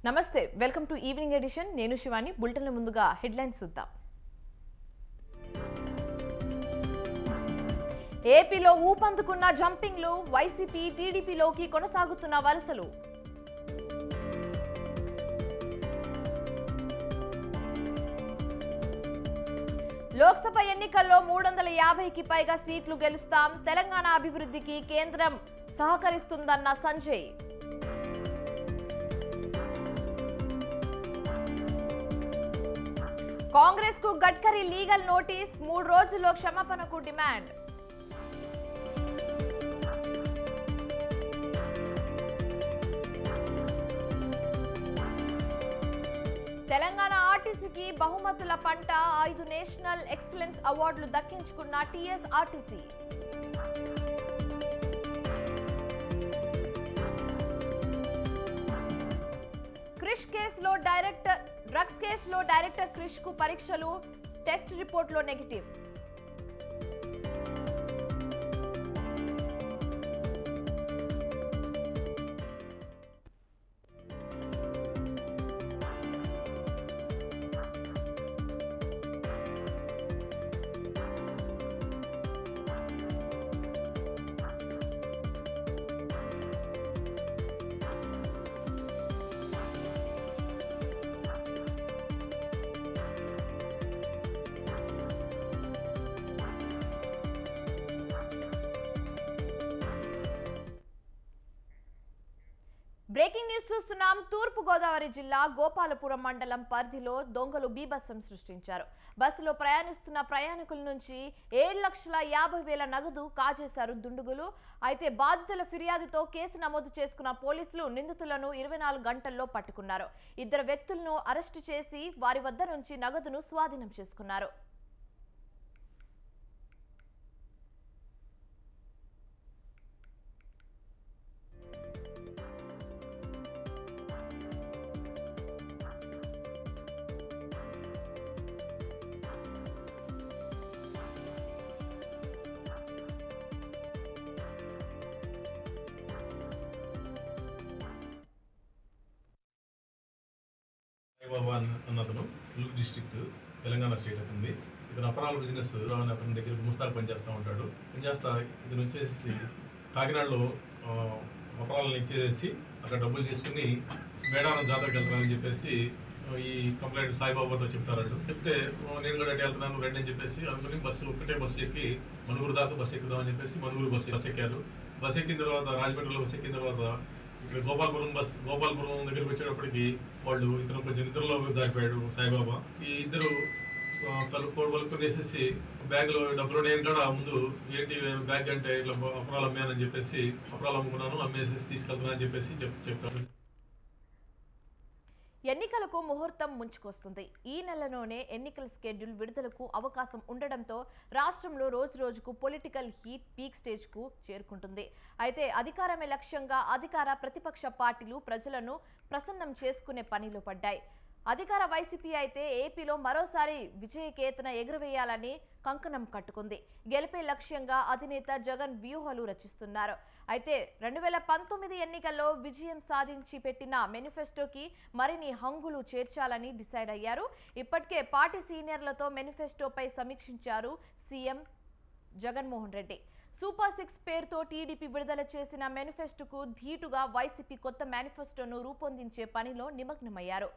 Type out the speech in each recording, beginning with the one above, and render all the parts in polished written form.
నమస్తే welcome to evening edition నేను శివాని బులెటిన్ల ముందుగా హెడ్లైన్స్ చూద్దాం ఏపీలో ఊపందుకున్న జంపింగ్లు వైసీపీ టీడీపీలోకి కొనసాగుతున్న వలసలు లోక్సభ ఎన్నికల్లో 350కి పైగా సీట్లు గెలుస్తాం తెలంగాణ అభివృద్ధికి కేంద్రం సహకరిస్తుందన్న సంజయ్ కాంగ్రెస్ కు గడ్కరీ లీగల్ నోటీస్ 3 రోజుల్లో క్షమాపణకు డిమాండ్ తెలంగాణ ఆర్టీసీకి బహుమతుల పంట 5 నేషనల్ ఎక్సలెన్స్ అవార్డులు దక్కించుకున్న టీఎస్ఆర్టీసీ డ్రగ్స్ కేసులో డైరెక్టర్ క్రిష్ కు పరీక్షలు టెస్ట్ రిపోర్ట్ లో నెగటివ్ బ్రేకింగ్ న్యూస్ చూస్తున్నాం. తూర్పు గోదావరి జిల్లా గోపాలపురం మండలం పరిధిలో దొంగలు బీభత్సం సృష్టించారు. బస్సులో ప్రయాణిస్తున్న ప్రయాణికుల నుంచి 7,50,000 నగదు కాజేశారు దుండగులు. అయితే బాధితుల ఫిర్యాదుతో కేసు నమోదు చేసుకున్న పోలీసులు నిందితులను 24 గంటల్లో పట్టుకున్నారు. 2 వ్యక్తులను అరెస్టు చేసి వారి వద్ద నుంచి నగదును స్వాధీనం చేసుకున్నారు. బాబా అన్నతను ములుగు డిస్ట్రిక్ట్ తెలంగాణ స్టేట్ అవుతుంది. ఇతను అపరాల బిజినెస్ అతని దగ్గర గుమస్తాగా పనిచేస్తూ ఉంటాడు. ఇతను వచ్చేసి కాకినాడలో అపరాలను ఇచ్చేసి అక్కడ డబ్బులు తీసుకుని మేడారం జాతరకు వెళ్తానని చెప్పేసి ఈ కంప్లైంట్ సాయిబాబాతో చెప్తారు. చెప్తే నేను కూడా అటు వెళ్తున్నాను రండి అని చెప్పేసి అనుకుని ఒకటే బస్సు ఎక్కి మనుగురు దాకా బస్సు ఎక్కుదామని చెప్పేసి మనుగురు బస్సు ఎక్కారు. బస్సు ఎక్కిన తర్వాత రాజమండ్రిలో బస్సు ఎక్కిన తర్వాత ఇక్కడ గోపాలపురం దగ్గరికి వచ్చేటప్పటికి వాళ్ళు ఇతను కొంచెం నిద్రలో దారిపోయాడు సాయిబాబా. ఈ ఇద్దరు కొనుక్కొనేసేసి బ్యాగ్లో డబ్బులు నేను కూడా ముందు ఏంటి బ్యాగ్ అంటే ఇట్లా అపరాలు అమ్మానని చెప్పేసి అపరాలు అమ్ముకున్నాను అమ్మేసేసి తీసుకెళ్తున్నా అని చెప్పేసి చెప్తారు. ఎన్నికలకు ముహూర్తం ముంచుకొస్తుంది. ఈ నెలలోనే ఎన్నికల షెడ్యూల్ విడుదలకు అవకాశం ఉండడంతో రాష్ట్రంలో రోజురోజుకు పొలిటికల్ హీట్ పీక్ స్టేజ్ కు చేరుకుంటుంది. అయితే అధికారమే లక్ష్యంగా అధికార ప్రతిపక్ష పార్టీలు ప్రజలను ప్రసన్నం చేసుకునే పనిలో పడ్డాయి. అధికార వైసీపీ అయితే ఏపీలో మరోసారి విజయకేతన ఎగురవేయాలని కంకణం కట్టుకుంది. గెలిపే లక్ష్యంగా అధినేత జగన్ వ్యూహాలు రచిస్తున్నారు. అయితే 2019 ఎన్నికల్లో విజయం సాధించి పెట్టిన మేనిఫెస్టోకి మరిన్ని హంగులు చేర్చాలని డిసైడ్ అయ్యారు. ఇప్పటికే పార్టీ సీనియర్లతో మేనిఫెస్టోపై సమీక్షించారు సీఎం జగన్మోహన్ రెడ్డి. సూపర్ 6 పేరుతో టీడీపీ విడుదల చేసిన మేనిఫెస్టోకు ధీటుగా వైసీపీ కొత్త మేనిఫెస్టోను రూపొందించే పనిలో నిమగ్నమయ్యారు.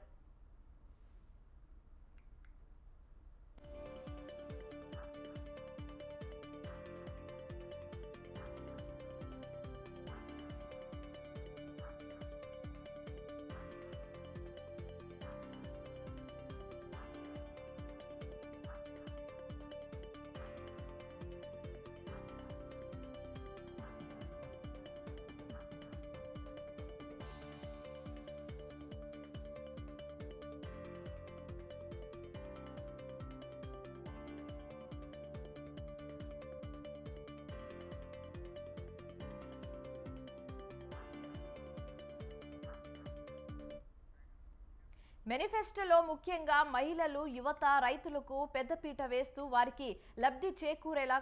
మేనిఫెస్టోలో ముఖ్యంగా మహిళలు, యువత, రైతులకు పెద్దపీట వేస్తూ వారికి లబ్ధి చేకూరేలా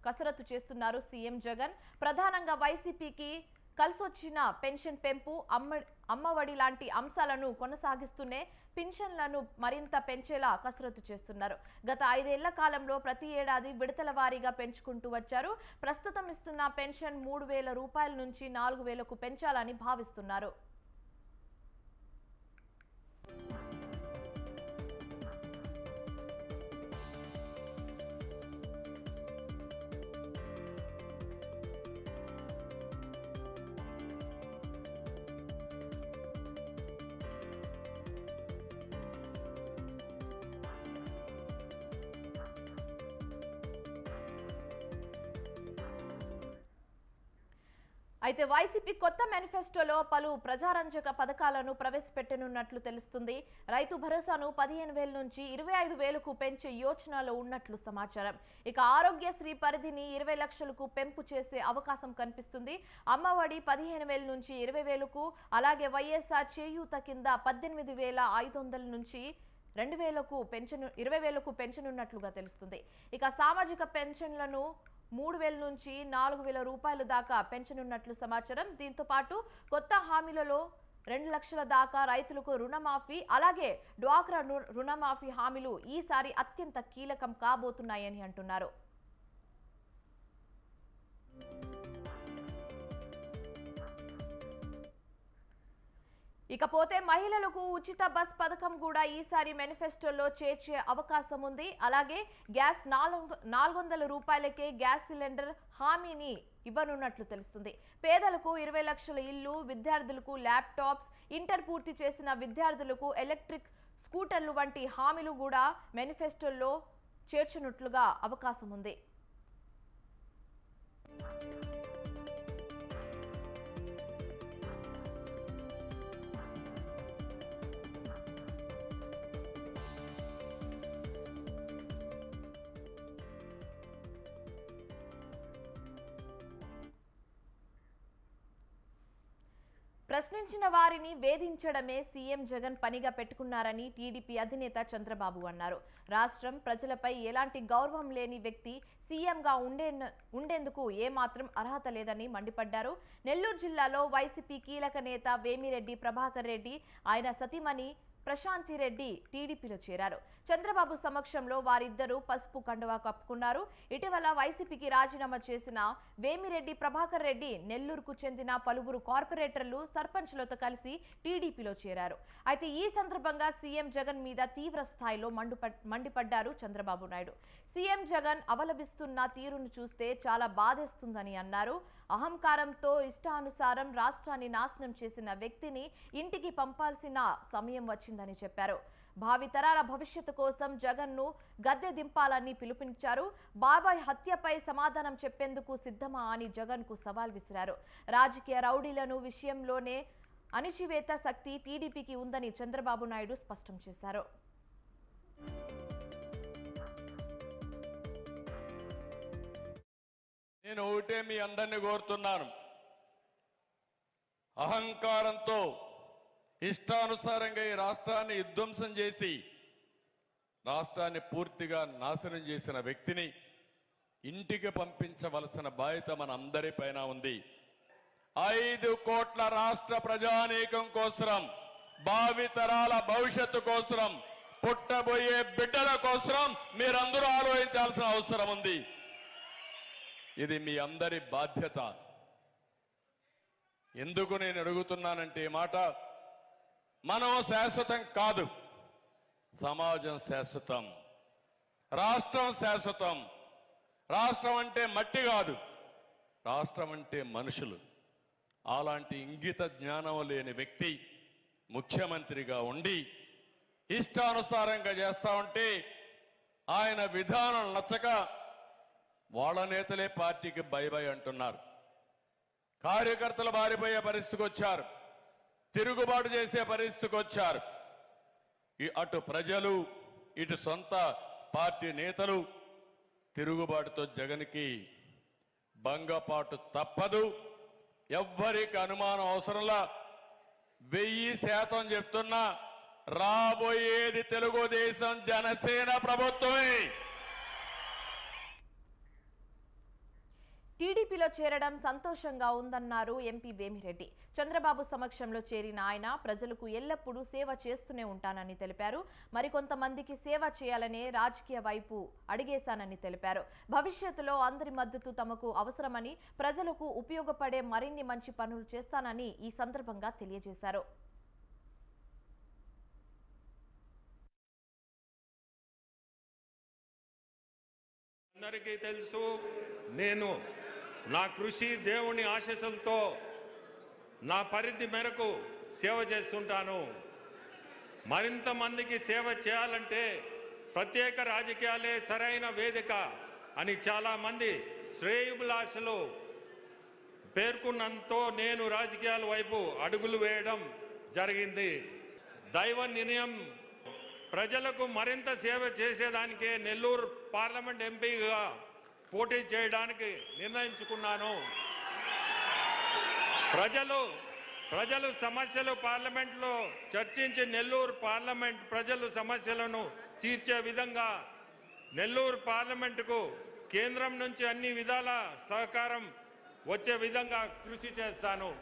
కసరత్తు చేస్తున్నారు సీఎం జగన్. ప్రధానంగా వైసీపీకి కలిసొచ్చిన పెన్షన్ పెంపు, అమ్మఒడి లాంటి అంశాలను కొనసాగిస్తూనే పెన్షన్లను మరింత పెంచేలా కసరత్తు చేస్తున్నారు. గత 5 ఏళ్ల కాలంలో ప్రతి ఏడాది విడతల వారీగా పెంచుకుంటూ వచ్చారు. ప్రస్తుతం ఇస్తున్న పెన్షన్ 3,000 రూపాయల నుంచి 4,000కు పెంచాలని భావిస్తున్నారు. అయితే వైసీపీ కొత్త మేనిఫెస్టోలో పలు ప్రజారంజక పథకాలను ప్రవేశపెట్టనున్నట్లు తెలుస్తుంది. రైతు భరోసాను 15,000 నుంచి 25,000కు పెంచే యోచనలో ఉన్నట్లు సమాచారం. ఇక ఆరోగ్యశ్రీ పరిధిని 20 లక్షలకు పెంపు చేసే అవకాశం కనిపిస్తుంది. అమ్మఒడి 15,000 నుంచి 20,000కు, అలాగే వైఎస్ఆర్ చేయూత కింద 18,500 నుంచి 20,000కు పెంచనున్నట్లుగా తెలుస్తుంది. ఇక సామాజిక పెన్షన్లను 3,000 నుంచి 4,000 రూపాయల దాకా పెంచనున్నట్లు సమాచారం. దీంతో పాటు కొత్త హామీలలో 2 లక్షల దాకా రైతులకు రుణమాఫీ, అలాగే డ్వాక్రా రుణమాఫీ హామీలు ఈసారి అత్యంత కీలకం కాబోతున్నాయని అంటున్నారు. ఇకపోతే మహిళలకు ఉచిత బస్ పథకం కూడా ఈసారి మేనిఫెస్టోలో చేర్చే అవకాశం ఉంది. అలాగే గ్యాస్ 400 రూపాయలకే గ్యాస్ సిలిండర్ హామీని ఇవ్వనున్నట్లు తెలుస్తుంది. పేదలకు 20 లక్షల ఇల్లు, విద్యార్థులకు ల్యాప్టాప్స్, ఇంటర్ పూర్తి చేసిన విద్యార్థులకు ఎలక్ట్రిక్ స్కూటర్లు వంటి హామీలు కూడా మేనిఫెస్టోలో చేర్చనున్నట్లుగా అవకాశం ఉంది. ప్రశ్నించిన వారిని వేధించడమే సీఎం జగన్ పనిగా పెట్టుకున్నారని టీడీపీ అధినేత చంద్రబాబు అన్నారు. రాష్ట్రం ప్రజలపై ఎలాంటి గౌరవం లేని వ్యక్తి సీఎంగా ఉండేందుకు ఏమాత్రం అర్హత లేదని మండిపడ్డారు. నెల్లూరు జిల్లాలో వైసీపీ కీలక నేత వేమిరెడ్డి ప్రభాకర్ రెడ్డి, ఆయన సతీమణి ప్రశాంతి రెడ్డి టీడీపీలో చేరారు. చంద్రబాబు సమక్షంలో వారిద్దరూ పసుపు కండువా కప్పుకున్నారు. ఇటీవల వైసీపీకి రాజీనామా చేసిన వేమిరెడ్డి ప్రభాకర్ రెడ్డి నెల్లూరుకు చెందిన పలువురు కార్పొరేటర్లు, సర్పంచ్లతో కలిసి టీడీపీలో చేరారు. అయితే ఈ సందర్భంగా సీఎం జగన్ మీద తీవ్ర స్థాయిలో మండిపడ్డారు చంద్రబాబు నాయుడు. సీఎం జగన్ అవలంబిస్తున్న తీరును చూస్తే చాలా బాధేస్తుందని అన్నారు. అహంకారంతో ఇష్టానుసారం రాష్ట్రాన్ని నాశనం చేసిన వ్యక్తిని ఇంటికి పంపాల్సిన సమయం వచ్చిందని చెప్పారు. భావితరాల భవిష్యత్తు కోసం జగన్ను గద్దె దింపాలని పిలుపునిచ్చారు. బాబాయ్ హత్యపై సమాధానం చెప్పేందుకు సిద్ధమా అని జగన్కు సవాల్ విసిరారు. రాజకీయ రౌడీలను విషయంలోనే అణిచివేత శక్తి టీడీపీకి ఉందని చంద్రబాబు నాయుడు స్పష్టం చేశారు. నేను ఒకటే మీ అందరినీ కోరుతున్నాను, అహంకారంతో ఇష్టానుసారంగా ఈ రాష్ట్రాన్ని విధ్వంసం చేసి రాష్ట్రాన్ని పూర్తిగా నాశనం చేసిన వ్యక్తిని ఇంటికి పంపించవలసిన బాధ్యత మన అందరిపైన ఉంది. 5 కోట్ల రాష్ట్ర ప్రజానీకం కోసం, భావితరాల భవిష్యత్తు కోసం, పుట్టబోయే బిడ్డల కోసం మీరందరూ ఆలోచించాల్సిన అవసరం ఉంది. ఇది మీ అందరి బాధ్యత. ఎందుకు నేను అడుగుతున్నానంటే ఈ మాట, మనం శాశ్వతం కాదు, సమాజం శాశ్వతం, రాష్ట్రం శాశ్వతం. రాష్ట్రం అంటే మట్టి కాదు, రాష్ట్రం అంటే మనుషులు. అలాంటి ఇంగిత జ్ఞానం లేని వ్యక్తి ముఖ్యమంత్రిగా ఉండి ఇష్టానుసారంగా చేస్తా ఉంటే ఆయన విధానం నచ్చక వాళ్ళ నేతలే పార్టీకి బై బై అంటున్నారు. కార్యకర్తలు బారిపోయే పరిస్థితికి వచ్చారు, తిరుగుబాటు చేసే పరిస్థితికి వచ్చారు. అటు ప్రజలు, ఇటు సొంత పార్టీ నేతలు తిరుగుబాటుతో జగన్కి భంగపాటు తప్పదు. ఎవ్వరికి అనుమానం అవసరంలా 1000% చెప్తున్నా, రాబోయేది తెలుగుదేశం జనసేన ప్రభుత్వమే. టీడీపీలో చేరడం సంతోషంగా ఉందన్నారు ఎంపీ వేమిరెడ్డి. చంద్రబాబు సమక్షంలో చేరిన ఆయన ప్రజలకు ఎల్లప్పుడూ సేవ చేస్తూనే ఉంటానని తెలిపారు. మరికొంతమందికి సేవ చేయాలనే రాజకీయ వైపు అడిగేశానని తెలిపారు. భవిష్యత్తులో అందరి మద్దతు తమకు అవసరమని, ప్రజలకు ఉపయోగపడే మరిన్ని మంచి పనులు చేస్తానని ఈ సందర్భంగా తెలియజేశారు. అందరికీ తెలుసు, నేను నా కృషి దేవుని ఆశీస్సులతో నా పరిధి మేరకు సేవ చేస్తుంటాను. మరింత మందికి సేవ చేయాలంటే ప్రత్యేక రాజకీయాలే సరైన వేదిక అని చాలామంది శ్రేయోభిలాషులు పేర్కొన్నంతో నేను రాజకీయాల వైపు అడుగులు వేయడం జరిగింది. దైవ నిర్ణయం ప్రజలకు మరింత సేవ చేసేదానికే నెల్లూరు పార్లమెంట్ ఎంపీగా పోటీ చేయడానికి నిర్ణయించుకున్నాను. ప్రజలు సమస్యలు పార్లమెంట్లో చర్చించి నెల్లూరు పార్లమెంట్ ప్రజలు సమస్యలను తీర్చే విధంగా నెల్లూరు పార్లమెంటుకు కేంద్రం నుంచి అన్ని విధాల సహకారం వచ్చే విధంగా కృషి చేస్తాను.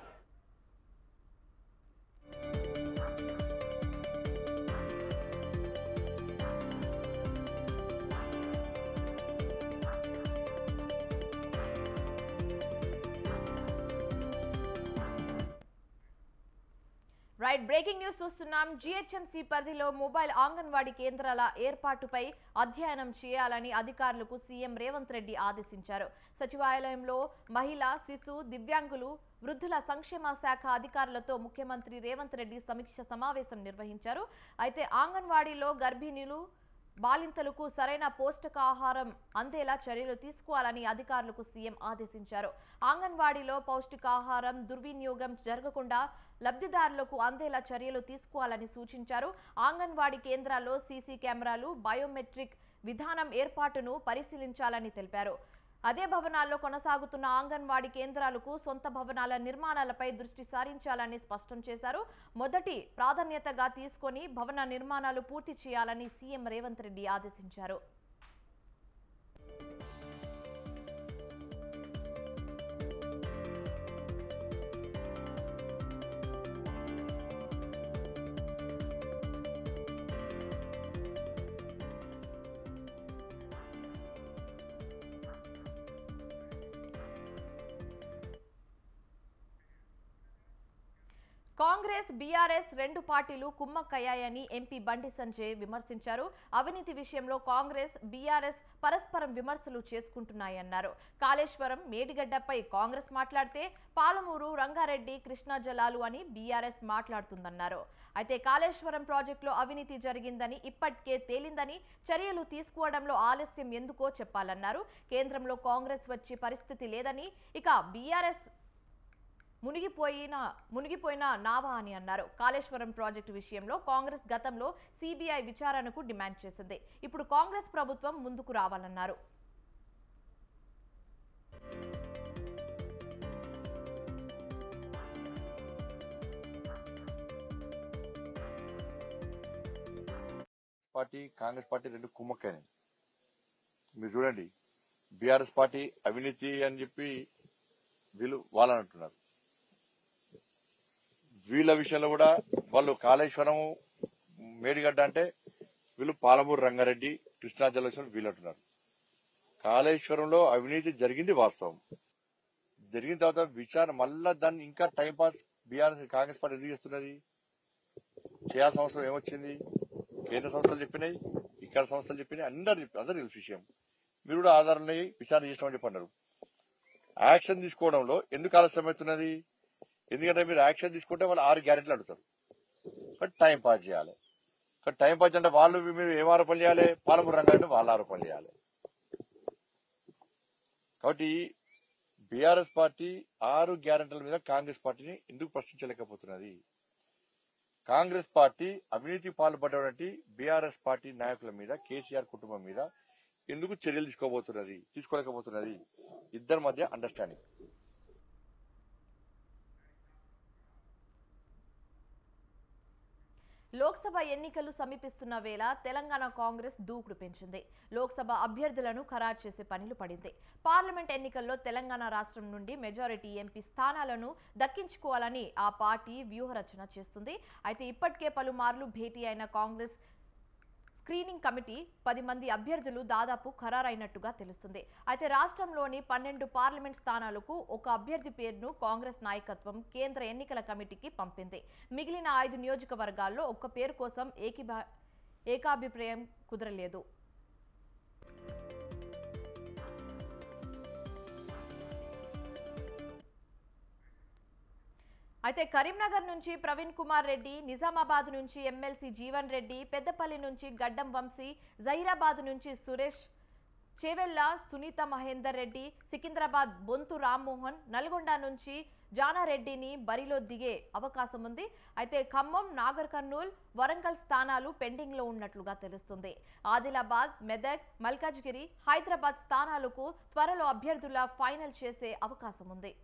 రైట్, బ్రేకింగ్ న్యూస్ చూస్తున్నాం. జీహెచ్ఎంసీ పరిధిలో మొబైల్ అంగన్వాడీ కేంద్రాల ఏర్పాటుపై అధ్యయనం చేయాలని అధికారులకు సీఎం రేవంత్ రెడ్డి ఆదేశించారు. సచివాలయంలో మహిళా, శిశు, దివ్యాంగులు, వృద్ధుల సంక్షేమ శాఖ అధికారులతో ముఖ్యమంత్రి రేవంత్ రెడ్డి సమీక్ష సమావేశం నిర్వహించారు. అయితే అంగన్వాడీలో గర్భిణీలు, బాలింతలకు సరైన పౌష్టికాహారం అందేలా చర్యలు తీసుకోవాలని అధికారులకు సీఎం ఆదేశించారు. అంగన్వాడీలో పౌష్టికాహారం దుర్వినియోగం జరగకుండా లబ్ధిదారులకు అందేలా చర్యలు తీసుకోవాలని సూచించారు. అంగన్వాడీ కేంద్రాల్లో సీసీ కెమెరాలు, బయోమెట్రిక్ విధానం ఏర్పాటును పరిశీలించాలని తెలిపారు. అదే భవనాల్లో కొనసాగుతున్న అంగన్వాడీ కేంద్రాలకు సొంత భవనాల నిర్మాణాలపై దృష్టి సారించాలని స్పష్టం చేశారు. మొదటి ప్రాధాన్యతగా తీసుకొని భవన నిర్మాణాలు పూర్తి చేయాలని సీఎం రేవంత్ రెడ్డి ఆదేశించారు. కాంగ్రెస్, బీఆర్ఎస్ రెండు పార్టీలు కుమ్మక్కయ్యాయని ఎంపీ బండి సంజయ్ విమర్శించారు. అవినీతి విషయంలో కాంగ్రెస్, బీఆర్ఎస్ పరస్పరం విమర్శలు చేసుకుంటున్నాయన్నారు. కాళేశ్వరం, మేడిగడ్డపై కాంగ్రెస్ మాట్లాడితే పాలమూరు, రంగారెడ్డి కృష్ణా జలాలు అని బీఆర్ఎస్ మాట్లాడుతుందన్నారు. అయితే కాళేశ్వరం ప్రాజెక్టులో అవినీతి జరిగిందని ఇప్పటికే తేలిందని, చర్యలు తీసుకోవడంలో ఆలస్యం ఎందుకో చెప్పాలన్నారు. కేంద్రంలో కాంగ్రెస్ వచ్చే పరిస్థితి లేదని, ఇక బీఆర్ఎస్ మునిగిపోయిన నావా అని అన్నారు. కాళేశ్వరం ప్రాజెక్టు విషయంలో కాంగ్రెస్ గతంలో సిబిఐ విచారణకు డిమాండ్ చేసింది. ఇప్పుడు కాంగ్రెస్ ప్రభుత్వం ముందుకు రావాలన్నారు. పార్టీ, కాంగ్రెస్ పార్టీ రెండు కుమ్మక్కైనాయి. మీరు చూడండి, బీఆర్ఎస్ పార్టీ అవినీతి అని చెప్పి వీళ్ళు వాళ్ళని అంటున్నారు. వీళ్ళ విషయంలో కూడా వాళ్ళు కాళేశ్వరం, మేడిగడ్డ అంటే వీళ్ళు పాలమూరు, రంగారెడ్డి కృష్ణా జలాశయం వీళ్ళు అంటున్నారు. కాళేశ్వరంలో అవినీతి జరిగింది వాస్తవం. జరిగిన తర్వాత విచారణ మళ్ళా దాన్ని ఇంకా టైంపాస్ బీఆర్ఎస్ కాంగ్రెస్ పార్టీ ఎందుకు చేస్తున్నది? చేయాల్సిన అవసరం ఏమొచ్చింది? కేంద్ర సంస్థలు చెప్పినాయి, ఇక్కడ సంస్థలు చెప్పినాయి, అందరు తెలుసు విషయం. మీరు కూడా ఆధారాలు విచారణ చేసినామని చెప్పన్నారు. యాక్షన్ తీసుకోవడంలో ఎందుకు ఆలస్యం అవుతున్నది? ఎందుకంటే మీరు యాక్షన్ తీసుకుంటే వాళ్ళు 6 గ్యారెంటీలు అడుగుతారు. బట్ టైం పాస్ చేయాలి. టైం పాస్ అంటే వాళ్ళు మీరు ఏం ఆరోపణలు చేయాలి? పాలమూరు రంగారెడ్డి వాళ్ళ ఆరోపణలు చేయాలి. కాబట్టి బీఆర్ఎస్ పార్టీ 6 గ్యారెంటీల మీద కాంగ్రెస్ పార్టీని ఎందుకు ప్రశ్నించలేకపోతున్నది? కాంగ్రెస్ పార్టీ అవినీతి పాల్పడ్డటువంటి బీఆర్ఎస్ పార్టీ నాయకుల మీద, కేసీఆర్ కుటుంబం మీద ఎందుకు చర్యలు తీసుకోలేకపోతున్నది? ఇద్దరి మధ్య అండర్స్టాండింగ్. లోక్సభ ఎన్నికలు సమీపిస్తున్న వేళ తెలంగాణ కాంగ్రెస్ దూకుడు పెంచింది. లోక్సభ అభ్యర్థులను ఖరారు చేసే పనిలో పడింది. పార్లమెంట్ ఎన్నికల్లో తెలంగాణ రాష్ట్రం నుండి మెజారిటీ ఎంపీ స్థానాలను దక్కించుకోవాలని ఆ పార్టీ వ్యూహరచన చేస్తుంది. అయితే ఇప్పటికే పలుమార్లు భేటీ అయిన కాంగ్రెస్ స్క్రీనింగ్ కమిటీ 10 మంది అభ్యర్థులు దాదాపు ఖరారైనట్టుగా తెలుస్తుంది. అయితే రాష్ట్రంలోని 12 పార్లమెంట్ స్థానాలకు ఒక అభ్యర్థి పేరును కాంగ్రెస్ నాయకత్వం కేంద్ర ఎన్నికల కమిటీకి పంపింది. మిగిలిన 5 నియోజకవర్గాల్లో ఒక్క పేరు కోసం ఏకాభిప్రాయం కుదరలేదు. అయితే కరీంనగర్ నుంచి ప్రవీణ్ కుమార్ రెడ్డి, నిజామాబాద్ నుంచి ఎమ్మెల్సీ జీవన్ రెడ్డి, పెద్దపల్లి నుంచి గడ్డం వంశీ, జహీరాబాద్ నుంచి సురేష్, చేవెళ్ల సునీత మహేందర్ రెడ్డి, సికింద్రాబాద్ బొంతు రామ్మోహన్, నల్గొండ నుంచి జానారెడ్డిని బరిలో దిగే అవకాశం ఉంది. అయితే ఖమ్మం, నాగర్ కర్నూల్, వరంగల్ స్థానాలు పెండింగ్ లో ఉన్నట్లుగా తెలుస్తుంది. ఆదిలాబాద్, మెదక్, మల్కాజ్గిరి, హైదరాబాద్ స్థానాలకు త్వరలో అభ్యర్థుల ఫైనల్ చేసే అవకాశం ఉంది.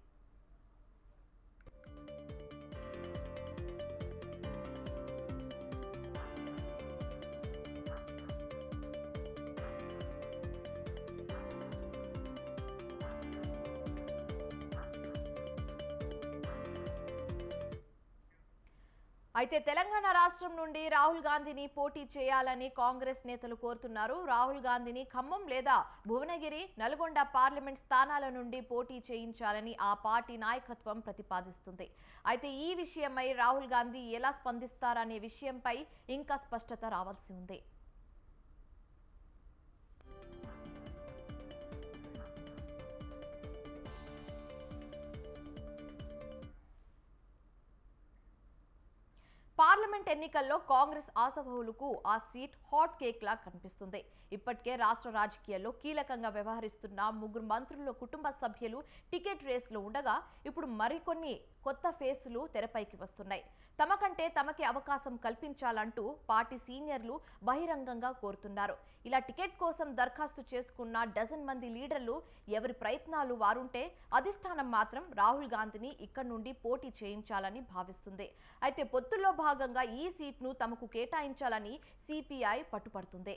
అయితే తెలంగాణ రాష్ట్రం నుండి రాహుల్ గాంధీని పోటీ చేయాలని కాంగ్రెస్ నేతలు కోరుతున్నారు. రాహుల్ గాంధీని ఖమ్మం లేదా భువనగిరి, నల్గొండ పార్లమెంట్ స్థానాల నుండి పోటీ చేయించాలని ఆ పార్టీ నాయకత్వం ప్రతిపాదిస్తుంది. అయితే ఈ విషయమై రాహుల్ గాంధీ ఎలా స్పందిస్తారనే విషయంపై ఇంకా స్పష్టత రావాల్సి ఉంది. పార్లమెంట్ ఎన్నికల్లో కాంగ్రెస్ ఆశావహులకు ఆ సీట్ హాట్ కేక్ లా కనిపిస్తుంది. ఇప్పటికే రాష్ట్ర రాజకీయాల్లో కీలకంగా వ్యవహరిస్తున్న 3 మంత్రుల కుటుంబ సభ్యులు టికెట్ రేసులో ఉండగా ఇప్పుడు మరికొన్ని కొత్త ఫేసులు తెరపైకి వస్తున్నాయి. తమకంటే తమకే అవకాశం కల్పించాలంటూ పార్టీ సీనియర్లు బహిరంగంగా కోరుతున్నారు. ఇలా టికెట్ కోసం దరఖాస్తు చేసుకున్న డజన్ మంది లీడర్లు ఎవరి ప్రయత్నాలు వారుంటే అధిష్టానం మాత్రం రాహుల్ గాంధీని ఇక్కడి నుండి పోటీ చేయించాలని భావిస్తుంది. అయితే పొత్తుల్లో భాగంగా ఈ సీట్ను తమకు కేటాయించాలని సిపిఐ పట్టుపడుతుంది.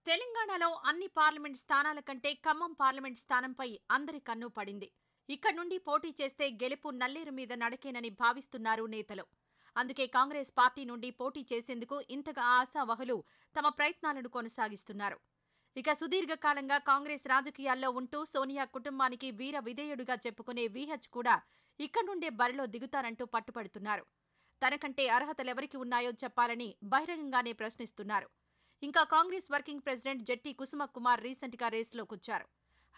తెలంగాణలో అన్ని పార్లమెంట్ స్థానాల కంటే ఖమ్మం పార్లమెంట్ స్థానంపై అందరి కన్ను పడింది. ఇక్కడి నుండి పోటీ చేస్తే గెలుపు నల్లేరు మీద నడకేనని భావిస్తున్నారు నేతలు. అందుకే కాంగ్రెస్ పార్టీ నుండి పోటీ చేసేందుకు ఇంతగా ఆశావహులు తమ ప్రయత్నాలను కొనసాగిస్తున్నారు. ఇక సుదీర్ఘకాలంగా కాంగ్రెస్ రాజకీయాల్లో ఉంటూ సోనియా కుటుంబానికి వీర విధేయుడిగా చెప్పుకునే వీహెచ్ కూడా ఇక్కడి నుండే బరిలో దిగుతారంటూ పట్టుపడుతున్నారు. తనకంటే అర్హతలెవరికి ఉన్నాయో చెప్పాలని బహిరంగంగానే ప్రశ్నిస్తున్నారు. ఇంకా కాంగ్రెస్ వర్కింగ్ ప్రెసిడెంట్ జెట్టి కుసుమ కుమార్ రీసెంట్ గా రేసులోకొచ్చారు.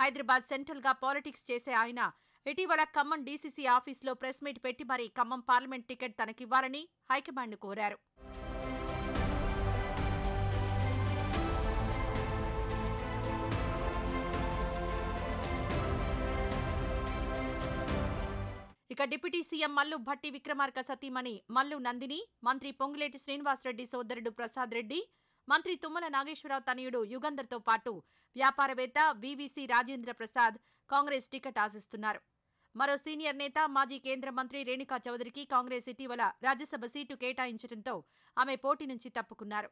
హైదరాబాద్ సెంట్రల్ గా పాలిటిక్స్ చేసే ఆయన ఇటీవల ఖమ్మం డీసీసీ ఆఫీసులో ప్రెస్ మీట్ పెట్టి మరీ ఖమ్మం పార్లమెంట్ టికెట్ తనకివ్వాలని హైకమాండ్ను కోరారు. ఇక డిప్యూటీ సీఎం మల్లు భట్టి విక్రమార్క సతీమణి మల్లు నందిని, మంత్రి పొంగులేటి శ్రీనివాసరెడ్డి సోదరుడు ప్రసాద్ రెడ్డి, మంత్రి తుమ్మల నాగేశ్వరరావు తనయుడు యుగంధర్తో పాటు వ్యాపారవేత్త వీవీసీ రాజేంద్ర ప్రసాద్ కాంగ్రెస్ టికెట్ ఆశిస్తున్నారు. మరో సీనియర్ నేత మాజీ కేంద్ర మంత్రి రేణుకా చౌదరికి కాంగ్రెస్ ఇటీవల రాజ్యసభ సీటు కేటాయించడంతో ఆమె పోటీ నుంచి తప్పుకున్నారు.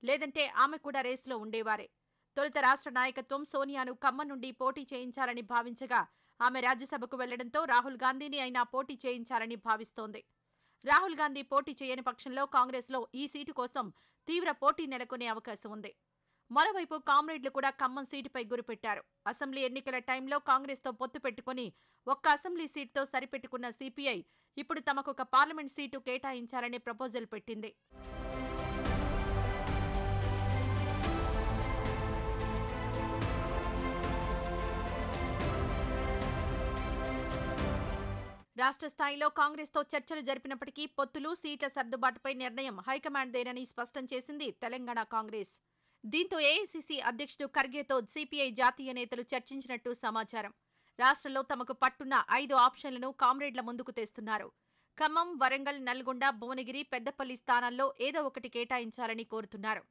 లేదంటే ఆమె కూడా రేసులో ఉండేవారే. తొలుత రాష్ట్ర నాయకత్వం సోనియాను ఖమ్మం నుండి పోటీ చేయించాలని భావించగా ఆమె రాజ్యసభకు వెళ్లడంతో రాహుల్ గాంధీని అయినా పోటీ చేయించాలని భావిస్తోంది. రాహుల్ గాంధీ పోటీ చేయని పక్షంలో కాంగ్రెస్లో ఈ సీటు కోసం తీవ్ర పోటీ నెలకొనే అవకాశం ఉంది. మరోవైపు కామ్రేడ్లు కూడా ఖమ్మం సీటుపై గురిపెట్టారు. అసెంబ్లీ ఎన్నికల టైంలో కాంగ్రెస్తో పొత్తు పెట్టుకుని ఒక్క అసెంబ్లీ సీటుతో సరిపెట్టుకున్న సిపిఐ ఇప్పుడు తమకొక పార్లమెంట్ సీటు కేటాయించాలనే ప్రపోజల్ పెట్టింది. రాష్ట్ర స్థాయిలో కాంగ్రెస్తో చర్చలు జరిపినప్పటికీ పొత్తులు, సీట్ల సర్దుబాటుపై నిర్ణయం హైకమాండ్దేనని స్పష్టం చేసింది తెలంగాణ కాంగ్రెస్. దీంతో ఏఐసీసీ అధ్యక్షుడు ఖర్గేతో సిపిఐ జాతీయ నేతలు చర్చించినట్టు సమాచారం. రాష్ట్రంలో తమకు పట్టున్న 5 ఆప్షన్లను కామ్రేడ్ల ముందుకు తెస్తున్నారు. ఖమ్మం, వరంగల్, నల్గొండ, భువనగిరి, పెద్దపల్లి స్థానాల్లో ఏదో ఒకటి కేటాయించాలని కోరుతున్నారు.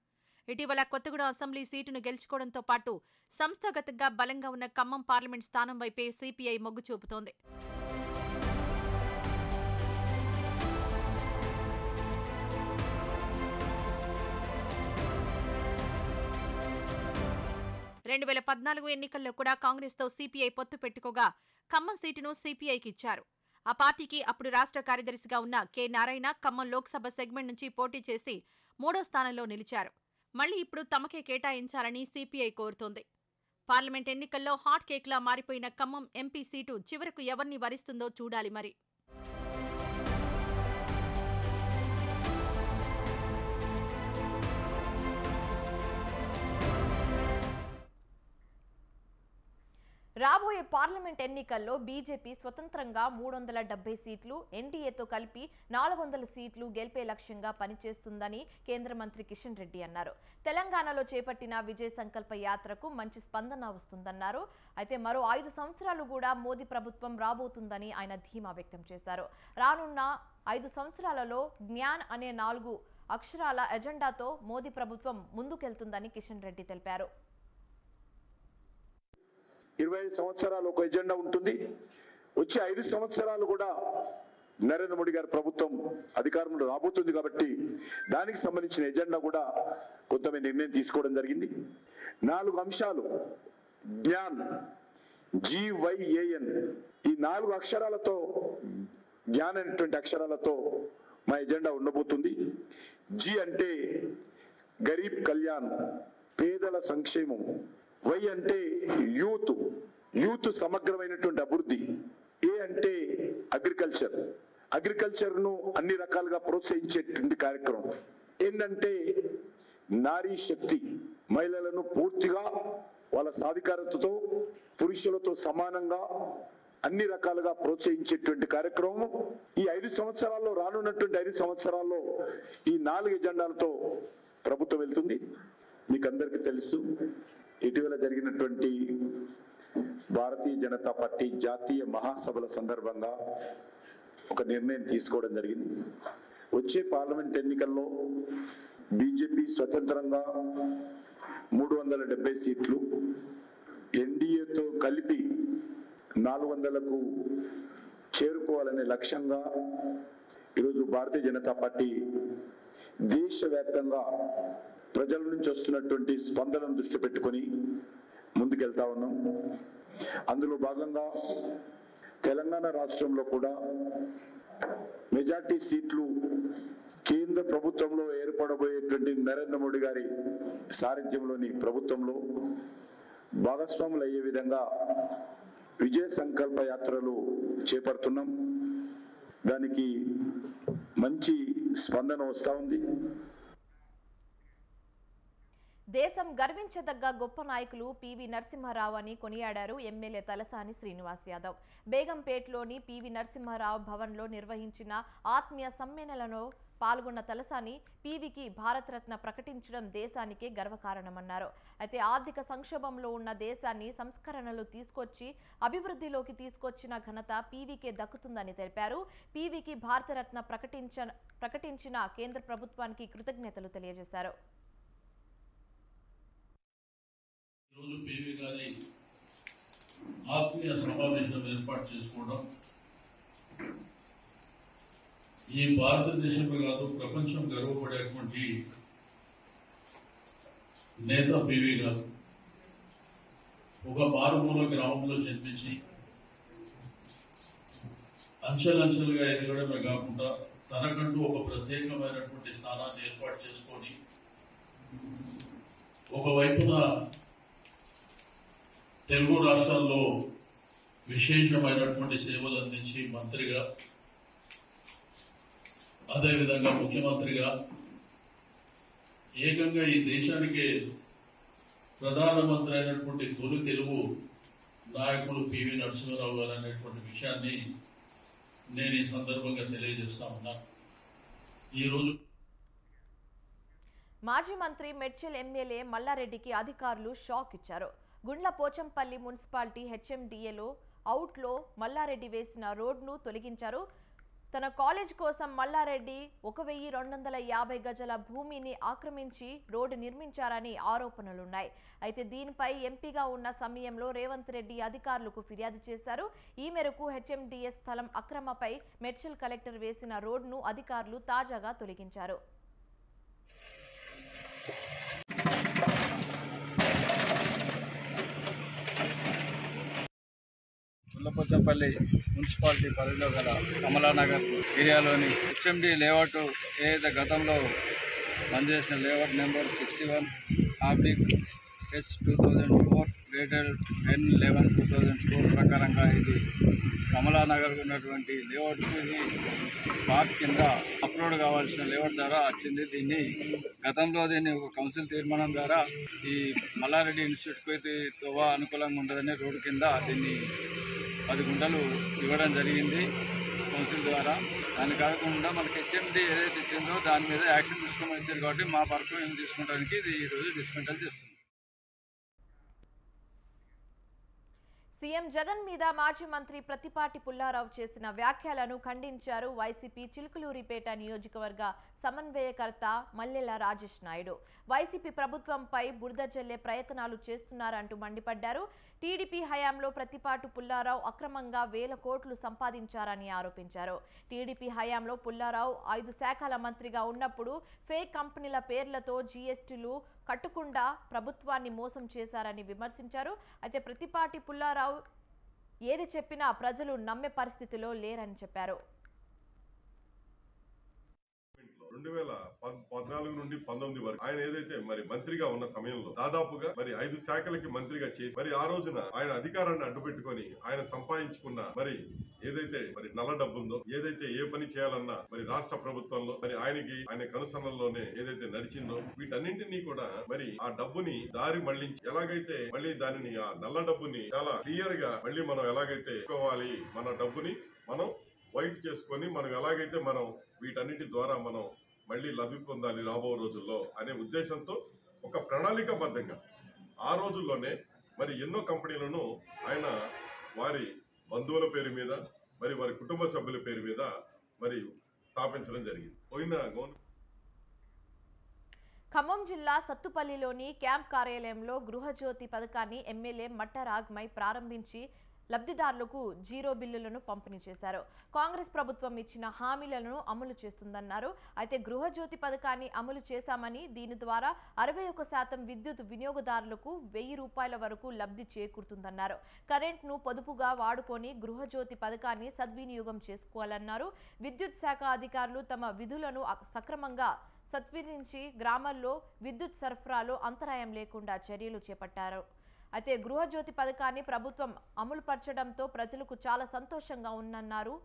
ఇటీవల కొత్తగూడెం అసెంబ్లీ సీటును గెలుచుకోవడంతో పాటు సంస్థాగతంగా బలంగా ఉన్న ఖమ్మం పార్లమెంట్ స్థానం వైపే సిపిఐ మొగ్గు చూపుతోంది. రెండు 2014 ఎన్నికల్లో కూడా కాంగ్రెస్తో సిపిఐ పొత్తు పెట్టుకోగా ఖమ్మం సీటును సిపిఐకి ఇచ్చారు. ఆ పార్టీకి అప్పుడు రాష్ట్ర కార్యదర్శిగా ఉన్న కె నారాయణ ఖమ్మం లోక్సభ సెగ్మెంట్ నుంచి పోటీ చేసి 3వ స్థానంలో నిలిచారు. మళ్లీ ఇప్పుడు తమకే కేటాయించాలని సిపిఐ కోరుతోంది. పార్లమెంట్ ఎన్నికల్లో హాట్ కేక్లా మారిపోయిన ఖమ్మం ఎంపీ సీటు చివరకు ఎవరిని వరిస్తుందో చూడాలి మరి. రాబోయే పార్లమెంట్ ఎన్నికల్లో బీజేపీ స్వతంత్రంగా 370 సీట్లు, ఎన్డీఏతో కలిపి 400 సీట్లు గెలిపే లక్ష్యంగా పనిచేస్తుందని కేంద్ర మంత్రి కిషన్ రెడ్డి అన్నారు. తెలంగాణలో చేపట్టిన విజయ సంకల్ప యాత్రకు మంచి స్పందన వస్తుందన్నారు. అయితే మరో 5 సంవత్సరాలు కూడా మోదీ ప్రభుత్వం రాబోతుందని ఆయన ధీమా వ్యక్తం చేశారు. రానున్న 5 సంవత్సరాలలో జ్ఞాన్ అనే 4 అక్షరాల ఎజెండాతో మోదీ ప్రభుత్వం ముందుకెళ్తుందని కిషన్ రెడ్డి తెలిపారు. 25 సంవత్సరాలు ఒక ఎజెండా ఉంటుంది. వచ్చే 5 సంవత్సరాలు కూడా నరేంద్ర మోడీ గారి ప్రభుత్వం అధికారంలో రాబోతుంది కాబట్టి దానికి సంబంధించిన ఎజెండా కూడా కొంత నిర్ణయం తీసుకోవడం జరిగింది. 4 అంశాలు జ్ఞాన్ GYAN ఈ 4 అక్షరాలతో జ్ఞాన్ అనేటువంటి అక్షరాలతో మా ఎజెండా ఉండబోతుంది. జి అంటే గరీబ్ కళ్యాణ్, పేదల సంక్షేమం. వై అంటే యూత్ సమగ్రమైనటువంటి అభివృద్ధి. ఏ అంటే అగ్రికల్చర్ ను అన్ని రకాలుగా ప్రోత్సహించేటువంటి కార్యక్రమం. ఏంటంటే నారీ శక్తి, మహిళలను పూర్తిగా వాళ్ళ సాధికారతతో పురుషులతో సమానంగా అన్ని రకాలుగా ప్రోత్సహించేటువంటి కార్యక్రమం. ఈ 5 సంవత్సరాల్లో రానున్నటువంటి 5 సంవత్సరాల్లో ఈ 4 ఎజెండాలతో ప్రభుత్వం వెళ్తుంది. మీకు అందరికీ తెలుసు, ఇటీవల జరిగినటువంటి భారతీయ జనతా పార్టీ జాతీయ మహాసభల సందర్భంగా ఒక నిర్ణయం తీసుకోవడం జరిగింది. వచ్చే పార్లమెంట్ ఎన్నికల్లో బీజేపీ స్వతంత్రంగా 370 సీట్లు, ఎన్డీఏతో కలిపి 400కు చేరుకోవాలనే లక్ష్యంగా ఈరోజు భారతీయ జనతా పార్టీ దేశవ్యాప్తంగా ప్రజల నుంచి వస్తున్నటువంటి స్పందనను దృష్టి పెట్టుకొని ముందుకెళ్తా ఉన్నాం. అందులో భాగంగా తెలంగాణ రాష్ట్రంలో కూడా మెజార్టీ సీట్లు కేంద్ర ప్రభుత్వంలో ఏర్పడబోయేటువంటి నరేంద్ర మోడీ గారి సారథ్యంలోని ప్రభుత్వంలో భాగస్వాములు అయ్యే విధంగా విజయ సంకల్ప యాత్రలు చేపడుతున్నాం. దానికి మంచి స్పందన వస్తూ ఉంది. దేశం గర్వించదగ్గ గొప్ప నాయకులు పివి నరసింహారావు అని కొనియాడారు ఎమ్మెల్యే తలసాని శ్రీనివాస్ యాదవ్. బేగంపేటలోని పివి నరసింహారావు భవన్లో నిర్వహించిన ఆత్మీయ సమ్మేళనంలో పాల్గొన్న తలసాని పివికి భారతరత్న ప్రకటించడం దేశానికే గర్వకారణమన్నారు. అయితే ఆర్థిక సంక్షోభంలో ఉన్న దేశాన్ని సంస్కరణలు తీసుకొచ్చి అభివృద్ధిలోకి తీసుకొచ్చిన ఘనత పివికే దక్కుతుందని తెలిపారు. పివికి భారతరత్న ప్రకటించిన కేంద్ర ప్రభుత్వానికి కృతజ్ఞతలు తెలియజేశారు. ఈరోజు పివి గారి ఆత్మీయ సమావేశం ఏర్పాటు చేసుకోవడం ఈ భారతదేశంలో కాదు ప్రపంచం గర్వపడేటువంటి నేత పివి గారు ఒక మారుమూల గ్రామంలో జన్మించి అంచెలంచెలుగా ఎదగడమే కాకుండా తనకంటూ ఒక ప్రత్యేకమైనటువంటి స్థానాన్ని ఏర్పాటు చేసుకొని ఒకవైపున తెలుగు రాష్ట్రాల్లో విశేషమైనటువంటి సేవలు అందించి మంత్రిగా, అదేవిధంగా ముఖ్యమంత్రిగా, ఏకంగా ఈ దేశానికి ప్రధానమంత్రి అయినటువంటి తొలి తెలుగు నాయకుడు పివి నరసింహారావు గారు అనేటువంటి విషయాన్ని నేను ఈ సందర్భంగా తెలియజేస్తా ఉన్నా. ఈరోజు మాజీ మంత్రి మెడ్చల్ ఎమ్మెల్యే మల్లారెడ్డికి అధికారులు షాక్ ఇచ్చారు. గుండ్ల పోచంపల్లి మున్సిపాలిటీ HMDAలో అవుట్లో మల్లారెడ్డి వేసిన రోడ్ను తొలగించారు. తన కాలేజ్ కోసం మల్లారెడ్డి 1250 గజాల భూమిని ఆక్రమించి రోడ్డు నిర్మించారని ఆరోపణలున్నాయి. అయితే దీనిపై ఎంపీగా ఉన్న సమయంలో రేవంత్ రెడ్డి అధికారులకు ఫిర్యాదు చేశారు. ఈ మేరకు హెచ్ఎండిఎస్ స్థలం అక్రమపై మెడ్చల్ కలెక్టర్ వేసిన రోడ్డును అధికారులు తాజాగా తొలగించారు. పుల్లపోచంపల్లి మున్సిపాలిటీ పరిధిలో గల కమలానగర్ ఏరియాలోని హెచ్ఎండి లేఅవుట్ ఏదైతే గతంలో పనిచేసిన లేఅవుట్ నెంబర్ 61/H/2004 డేటెడ్ 10/11/2004 ప్రకారంగా ఇది కమలానగర్ ఉన్నటువంటి లేఅవుట్కు ఇది పార్క్ కింద అప్లోడ్ కావాల్సిన లేఅవుట్ ద్వారా వచ్చింది. దీన్ని ఒక కౌన్సిల్ తీర్మానం ద్వారా ఈ మల్లారెడ్డి ఇన్స్టిట్యూట్కు అయితే తోవా అనుకూలంగా ఉండదని రోడ్డు కింద దీన్ని 10 గుంటలు ఇవ్వడం జరిగింది కౌన్సిల్ ద్వారా. దాని కాకుండా మనకి హెచ్ఎండి ఏదైతే ఇచ్చిందో దాని మీద యాక్షన్ తీసుకోమని ఇచ్చారు కాబట్టి మా పర్కు ఏం తీసుకోవడానికి ఇది ఈరోజు డిస్మెంటల్ చేస్తుంది. సీఎం జగన్ మీద మాజీ మంత్రి ప్రతిపాటి పుల్లారావు చేసిన వ్యాఖ్యలను ఖండించారు వైసీపీ చిలుకలూరిపేట నియోజకవర్గ సమన్వయకర్త మల్లెల రాజేష్ నాయుడు. వైసీపీ ప్రభుత్వంపై బురద జల్లే ప్రయత్నాలు చేస్తున్నారంటూ మండిపడ్డారు. టీడీపీ హయాంలో ప్రతిపాటి పుల్లారావు అక్రమంగా 1000 కోట్లు సంపాదించారని ఆరోపించారు. టీడీపీ హయాంలో పుల్లారావు 5 శాఖల మంత్రిగా ఉన్నప్పుడు ఫేక్ కంపెనీల పేర్లతో జీఎస్టీలు కట్టకుండా ప్రభుత్వాన్ని మోసం చేశారని విమర్శించారు. అయితే ప్రతిపాటి పుల్లారావు ఏది చెప్పినా ప్రజలు నమ్మే పరిస్థితిలో లేరని చెప్పారు. 2014 నుండి 19 వరకు ఆయన ఏదైతే మరి మంత్రిగా ఉన్న సమయంలో దాదాపుగా మరి 5 శాఖలకి మంత్రిగా చేసి మరి ఆ రోజున ఆయన అధికారాన్ని అడ్డుపెట్టుకొని ఆయన సంపాదించుకున్న మరి ఏదైతే మరి నల్ల డబ్బు ఉందో, ఏదైతే ఏ పని చేయాలన్నా మరి రాష్ట్ర ప్రభుత్వంలో మరి ఆయన కనుసన్నల్లోనే ఏదైతే నడిచిందో వీటన్నింటినీ కూడా మరి ఆ డబ్బుని దారి మళ్లించి ఎలాగైతే మళ్ళీ దానిని ఆ నల్ల డబ్బుని చాలా క్లియర్ గా మళ్ళీ మనం ఎలాగైతే తీసుకోవాలి, మన డబ్బుని మనం వైట్ చేసుకొని మనం ఎలాగైతే మనం వీటన్నిటి ద్వారా మనం మళ్ళీ లబ్ధి పొందాలి రాబో రోజుల్లో అనే ఉద్దేశంతో ఒక ప్రణాళికాబద్ధంగా ఆ రోజుల్లోనే మరి ఎన్నో కంపెనీలను ఆయన వారి బంధువుల పేరు మీద మరి వారి కుటుంబ సభ్యుల పేరు మీద మరి స్థాపించడం జరిగింది. ఖమ్మం జిల్లా సత్తుపల్లిలోని క్యాంప్ కార్యాలయంలో గృహజ్యోతి పథకాన్ని ఎమ్మెల్యే మట్ట రాగ్మై ప్రారంభించి లబ్ధిదారులకు 0 బిల్లులను పంపిణీ చేశారు. కాంగ్రెస్ ప్రభుత్వం ఇచ్చిన హామీలను అమలు చేస్తుందన్నారు. అయితే గృహజ్యోతి పథకాన్ని అమలు చేశామని దీని ద్వారా 61% విద్యుత్ వినియోగదారులకు 1000 రూపాయల వరకు లబ్ధి చేకూరుతుందన్నారు. కరెంట్ను పొదుపుగా వాడుకొని గృహజ్యోతి పథకాన్ని సద్వినియోగం చేసుకోవాలన్నారు. విద్యుత్ శాఖ అధికారులు తమ విధులను సక్రమంగా సత్వరించి గ్రామాల్లో విద్యుత్ సరఫరాలో అంతరాయం లేకుండా చర్యలు చేపట్టారు. అయితే గృహజ్యోతి పథకాన్ని ప్రభుత్వం అమలు పరచడంతో ప్రజలకు చాలా సంతోషంగా ఉందన్నారు.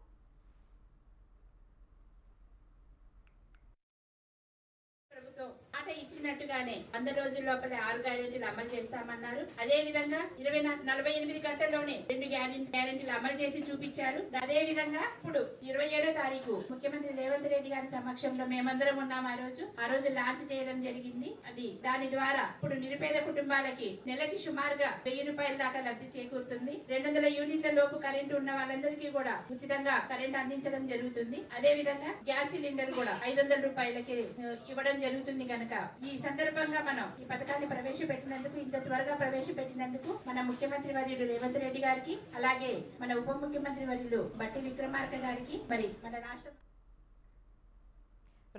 మాట ఇచ్చినట్టుగానే 100 రోజుల లోపల 6 గ్యారెంటీలు అమలు చేస్తామన్నారు. అదే విధంగా 48 గంటల్లోనే 2 గ్యారెంటీలు అమలు చేసి చూపించారు. అదే విధంగా ఇప్పుడు 27వ తారీఖు ముఖ్యమంత్రి రేవంత్ రెడ్డి గారి సమక్షంలో మేమందరం ఉన్నాం. ఆ రోజు లాంచ్ చేయడం జరిగింది. దాని ద్వారా ఇప్పుడు నిరుపేద కుటుంబాలకి నెలకి సుమారుగా 1000 రూపాయల దాకా లబ్ధి చేకూరుతుంది. 200 యూనిట్ల లోపు కరెంటు ఉన్న వాళ్ళందరికీ కూడా ఉచితంగా కరెంట్ అందించడం జరుగుతుంది. అదే విధంగా గ్యాస్ సిలిండర్ కూడా 500 రూపాయలకి ఇవ్వడం జరుగుతుంది. కనుక ఈ సందర్భంగా మనం ఈ పథకాన్ని ప్రవేశపెట్టినందుకు, ఇంత త్వరగా ప్రవేశపెట్టినందుకు మన ముఖ్యమంత్రి వర్యుడు రేవంత్ రెడ్డి గారికి, అలాగే మన ఉప ముఖ్యమంత్రి వర్యుడు బట్టి విక్రమార్క గారికి, మరి మన రాష్ట్ర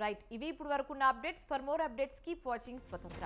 రైట్. ఇవి ఇప్పుడు వరకున్న updates. For more updates keep watching స్వతంత్ర.